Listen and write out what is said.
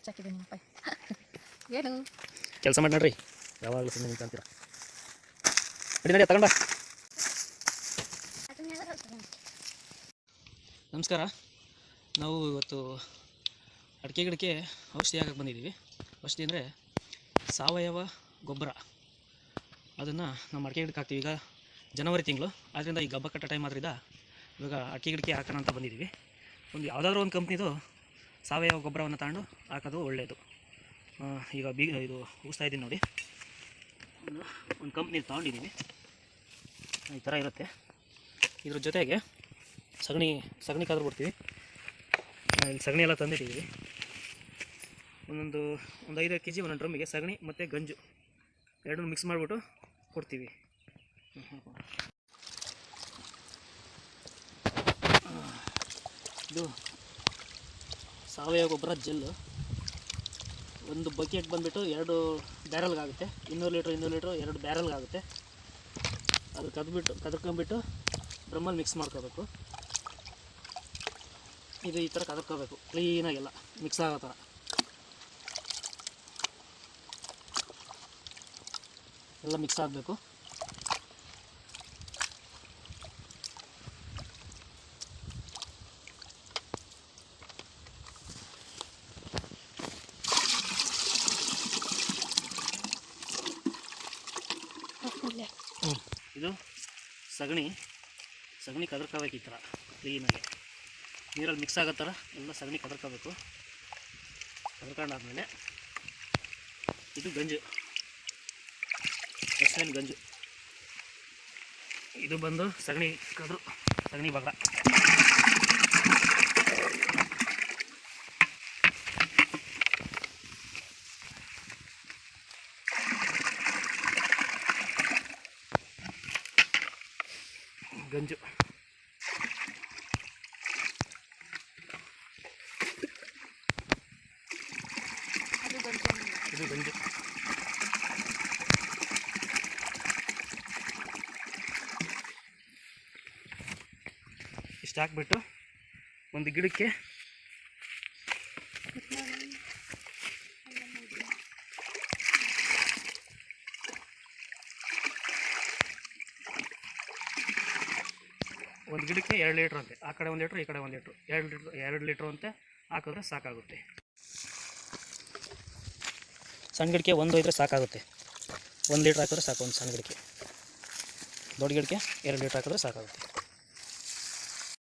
ಹೆಚ್ಚಾಕಿದ್ದೀನಿ ನಿಮ್ಮಪ್ಪ ಏನು ಕೆಲಸ ಮಾಡಿ ನೋಡ್ರಿ ಯಾವಾಗಲೂ ಸುಮ್ಮನೆ ನಿಂತ್ಕೊಂತೀರ ನಡಿ ನಡಿ ತಗೊಂಡ ನಮಸ್ಕಾರ ನಾವು ಇವತ್ತು ಅಡಿಕೆ ಗಿಡಕ್ಕೆ ಔಷಧಿ ಹಾಕಕ್ಕೆ ಬಂದಿದ್ದೀವಿ ಔಷಧಿ ಅಂದರೆ ಸಾವಯವ ಗೊಬ್ಬರ ಅದನ್ನು ನಮ್ಮ ಅಡಿಕೆ ಗಿಡಕ್ಕೆ ಹಾಕ್ತೀವಿ ಈಗ ಜನವರಿ ತಿಂಗಳು ಆದ್ದರಿಂದ ಈ ಗಬ್ಬ ಕಟ್ಟ ಟೈಮ್ ಆದ್ರಿಂದ ಇವಾಗ ಅಡಿಕೆ ಗಿಡಕ್ಕೆ ಹಾಕೋಣ ಅಂತ ಬಂದಿದ್ದೀವಿ ಒಂದು ಯಾವುದಾದ್ರೂ ಒಂದು ಕಂಪ್ನಿದು ಸಾವಯವ ಗೊಬ್ಬರವನ್ನು ತಗೊಂಡು ಹಾಕೋದು ಒಳ್ಳೆಯದು ಈಗ ಇದು ಊಸ್ತಾ ಇದ್ದೀನಿ ನೋಡಿ ಒಂದು ಕಂಪ್ನಿ ತೊಗೊಂಡಿದ್ದೀನಿ ಈ ಥರ ಇರುತ್ತೆ ಇದ್ರ ಜೊತೆಗೆ ಸಗಣಿ ಕಾದ್ರು ಕೊಡ್ತೀವಿ ಸಗಣಿ ಎಲ್ಲ ತಂದಿಟ್ಟಿದ್ದೀವಿ ಒಂದು 5 kg ಒಂದೊಂದು ಡ್ರಮ್ಮಿಗೆ ಸಗಣಿ ಮತ್ತು ಗಂಜು ಎರಡನ್ನೂ ಮಿಕ್ಸ್ ಮಾಡಿಬಿಟ್ಟು ಕೊಡ್ತೀವಿ ಇದು ಸಾವಯವ ಗೊಬ್ಬರ ಜೆಲ್ಲು ಒಂದು ಬಕೆಟ್ ಬಂದುಬಿಟ್ಟು 2 ಬ್ಯಾರಲ್ಗಾಗುತ್ತೆ 200 ಲೀಟ್ರ್ 2 ಬ್ಯಾರಲ್ಗಾಗುತ್ತೆ ಅದು ಕದ್ಕೊಂಬಿಟ್ಟು ಡ್ರಮ್ಮಲ್ಲಿ ಮಿಕ್ಸ್ ಮಾಡ್ಕೋಬೇಕು ಇದು ಈ ಥರ ಕದರ್ಕೋಬೇಕು ಕ್ಲೀನಾಗೆಲ್ಲ ಮಿಕ್ಸ್ ಆಗೋ ಥರ ಎಲ್ಲ ಮಿಕ್ಸ್ ಆಗಬೇಕು ಇದು ಸಗಣಿ ಕದರ್ಕೋಬೇಕು ಈ ಥರ ಕ್ಲೀನಾಗಿ ನೀರಲ್ಲಿ ಮಿಕ್ಸ್ ಆಗೋ ಥರ ಎಲ್ಲ ಸಗಣಿ ಕದರ್ಕೋಬೇಕು ಕದರ್ಕೊಂಡಾದ್ಮೇಲೆ ಇದು ಗಂಜು ಹಸಿನ ಗಂಜು ಇದು ಬಂದು ಸಗಣಿ ಬಗಡ ಗಂಜು ಇದು ಗಂಜು ಇಷ್ಟು ಹಾಕ್ಬಿಟ್ಟು ಒಂದು ಗಿಡಕ್ಕೆ ಒಂದು ಗಿಡಕ್ಕೆ 2 ಲೀಟ್ರ್ ಅಂತೆ ಆ ಕಡೆ 1 ಲೀಟ್ರ್ ಈ ಕಡೆ 1 ಲೀಟ್ರ್ 2 ಲೀಟ್ರ್ ಅಂತೆ ಹಾಕಿದ್ರೆ ಸಾಕಾಗುತ್ತೆ ಸಣ್ಣ ಗಿಡಕ್ಕೆ 1 ಇದ್ದರೆ ಸಾಕಾಗುತ್ತೆ 1 ಲೀಟ್ರ್ ಹಾಕಿದ್ರೆ ಸಾಕು ಒಂದು ಸಣ್ಣ ಗಿಡಕ್ಕೆ ದೊಡ್ಡ ಗಿಡಕ್ಕೆ 2 ಲೀಟ್ರ್ ಹಾಕಿದ್ರೆ ಸಾಕಾಗುತ್ತೆ